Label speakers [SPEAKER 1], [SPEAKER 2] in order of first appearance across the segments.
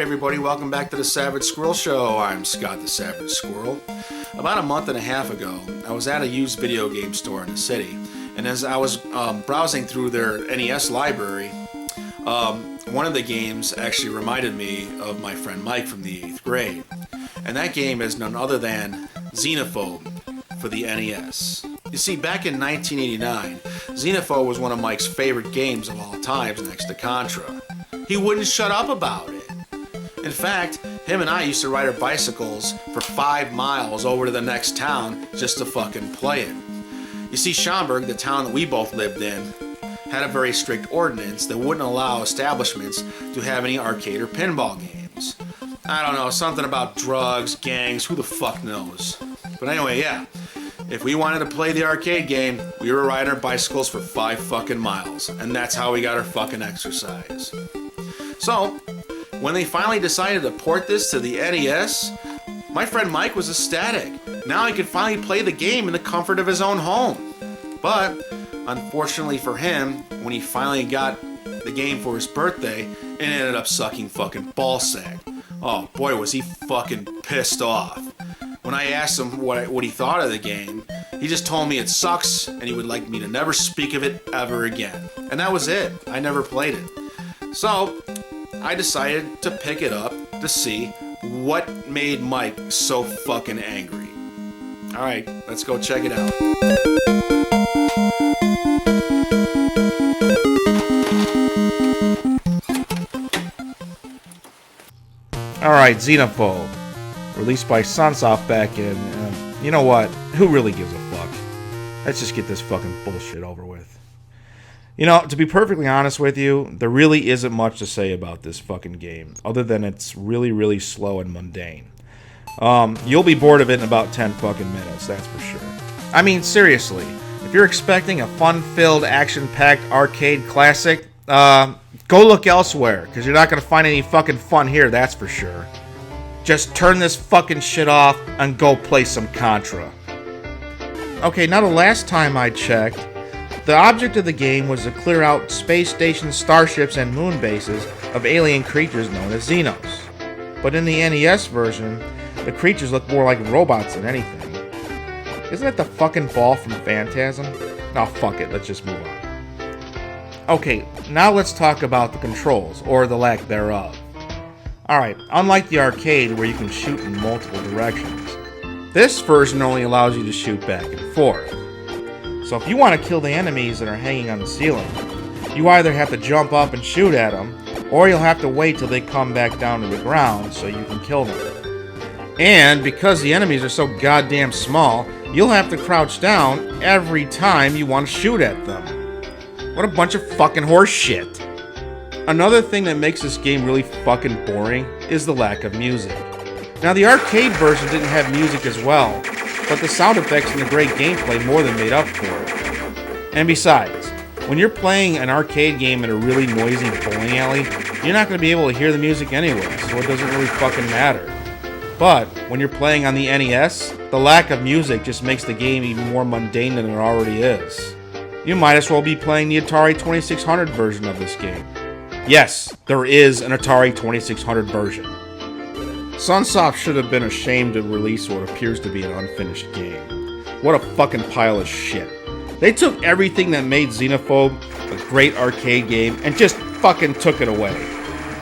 [SPEAKER 1] everybody, welcome back to the Savage Squirrel Show. I'm Scott the Savage Squirrel. About a month and a half ago, I was at a used video game store in the city, and as I was browsing through their NES library, one of the games actually reminded me of my friend Mike from the 8th grade. And that game is none other than Xenophobe for the NES. You see, back in 1989, Xenophobe was one of Mike's favorite games of all times next to Contra. He wouldn't shut up about it. In fact, him and I used to ride our bicycles for 5 miles over to the next town just to fucking play it. You see, Schaumburg, the town that we both lived in, had a very strict ordinance that wouldn't allow establishments to have any arcade or pinball games. I don't know, something about drugs, gangs, who the fuck knows. But anyway, yeah, if we wanted to play the arcade game, we were riding our bicycles for 5 fucking miles, and that's how we got our fucking exercise. So, when they finally decided to port this to the NES, my friend Mike was ecstatic. Now he could finally play the game in the comfort of his own home. But, unfortunately for him, when he finally got the game for his birthday, it ended up sucking fucking ballsack. Oh boy, was he fucking pissed off. When I asked him what he thought of the game, he just told me it sucks and he would like me to never speak of it ever again. And that was it. I never played it. So, I decided to pick it up to see what made Mike so fucking angry. Alright, let's go check it out. Alright, Xenophobe. Released by Sunsoft back in... you know what? Who really gives a fuck? Let's just get this fucking bullshit over with. You know, to be perfectly honest with you, there really isn't much to say about this fucking game, other than it's really, really slow and mundane. You'll be bored of it in about 10 fucking minutes, that's for sure. I mean, seriously, if you're expecting a fun-filled, action-packed arcade classic, go look elsewhere, because you're not going to find any fucking fun here, that's for sure. Just turn this fucking shit off and go play some Contra. Okay, now the last time I checked, the object of the game was to clear out space stations, starships, and moon bases of alien creatures known as Xenos. But in the NES version, the creatures look more like robots than anything. Isn't it the fucking ball from Phantasm? Oh, fuck it, let's just move on. Okay, now let's talk about the controls, or the lack thereof. Alright, unlike the arcade where you can shoot in multiple directions, this version only allows you to shoot back and forth. So if you want to kill the enemies that are hanging on the ceiling, you either have to jump up and shoot at them, or you'll have to wait till they come back down to the ground so you can kill them. And because the enemies are so goddamn small, you'll have to crouch down every time you want to shoot at them. What a bunch of fucking horse shit. Another thing that makes this game really fucking boring is the lack of music. Now the arcade version didn't have music as well, but the sound effects and the great gameplay more than made up for it. And besides, when you're playing an arcade game in a really noisy bowling alley, you're not going to be able to hear the music anyway, so it doesn't really fucking matter. But when you're playing on the NES, the lack of music just makes the game even more mundane than it already is. You might as well be playing the Atari 2600 version of this game. Yes, there is an Atari 2600 version. Sunsoft should have been ashamed to release what appears to be an unfinished game. What a fucking pile of shit. They took everything that made Xenophobe a great arcade game and just fucking took it away.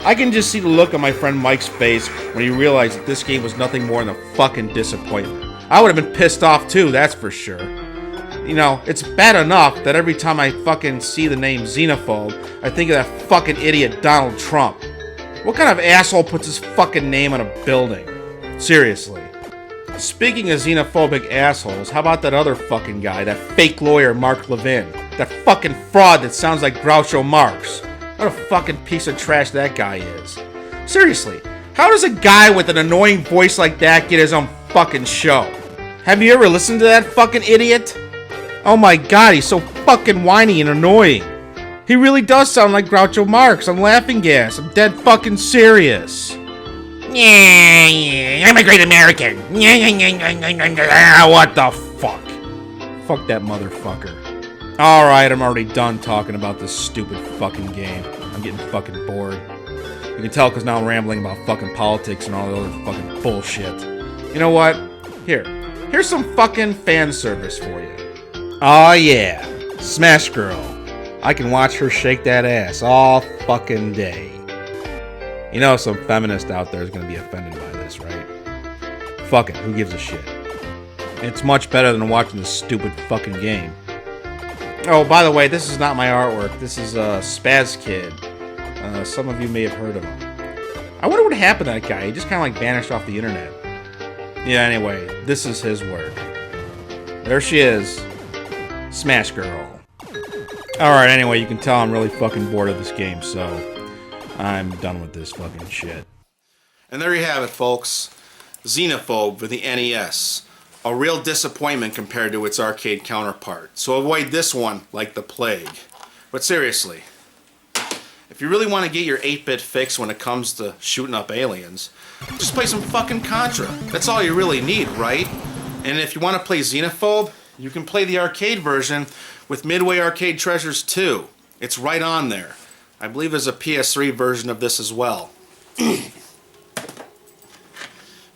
[SPEAKER 1] I can just see the look on my friend Mike's face when he realized that this game was nothing more than a fucking disappointment. I would have been pissed off too, that's for sure. You know, it's bad enough that every time I fucking see the name Xenophobe, I think of that fucking idiot Donald Trump. What kind of asshole puts his fucking name on a building? Seriously. Speaking of xenophobic assholes, how about that other fucking guy, that fake lawyer Mark Levin? That fucking fraud that sounds like Groucho Marx. What a fucking piece of trash that guy is. Seriously, how does a guy with an annoying voice like that get his own fucking show? Have you ever listened to that fucking idiot? Oh my god, he's so fucking whiny and annoying. He really does sound like Groucho Marx. I'm laughing gas. I'm dead fucking serious. Yeah, I'm a great American. What the fuck? Fuck that motherfucker. Alright, I'm already done talking about this stupid fucking game. I'm getting fucking bored. You can tell because now I'm rambling about fucking politics and all the other fucking bullshit. You know what? Here's some fucking fan service for you. Oh yeah, Smash Girl. I can watch her shake that ass all fucking day. You know some feminist out there is going to be offended by this, right? Fuck it, who gives a shit? It's much better than watching this stupid fucking game. Oh, by the way, this is not my artwork. This is Spaz Kid. Some of you may have heard of him. I wonder what happened to that guy. He just kind of like vanished off the internet. Yeah, anyway, this is his work. There she is. Smash Girl. Alright, anyway, you can tell I'm really fucking bored of this game, so I'm done with this fucking shit. And there you have it, folks. Xenophobe for the NES. A real disappointment compared to its arcade counterpart. So avoid this one like the plague. But seriously, if you really want to get your 8-bit fix when it comes to shooting up aliens, just play some fucking Contra. That's all you really need, right? And if you want to play Xenophobe, you can play the arcade version with Midway Arcade Treasures 2. It's right on there. I believe there's a PS3 version of this as well.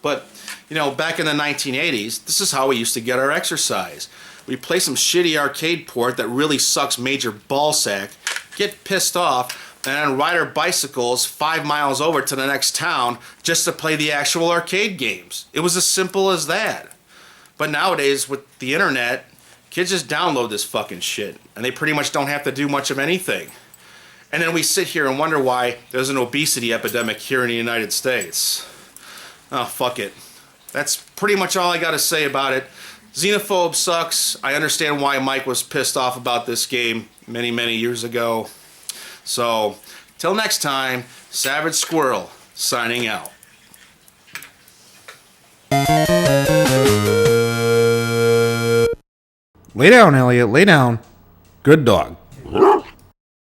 [SPEAKER 1] But, you know, back in the 1980s, this is how we used to get our exercise. We play some shitty arcade port that really sucks major ballsack, get pissed off, and then ride our bicycles 5 miles over to the next town just to play the actual arcade games. It was as simple as that. But nowadays, with the internet, kids just download this fucking shit, and they pretty much don't have to do much of anything. And then we sit here and wonder why there's an obesity epidemic here in the United States. Oh, fuck it. That's pretty much all I gotta say about it. Xenophobe sucks. I understand why Mike was pissed off about this game many, many years ago. So, till next time, Savage Squirrel, signing out. Lay down, Elliot, lay down. Good dog.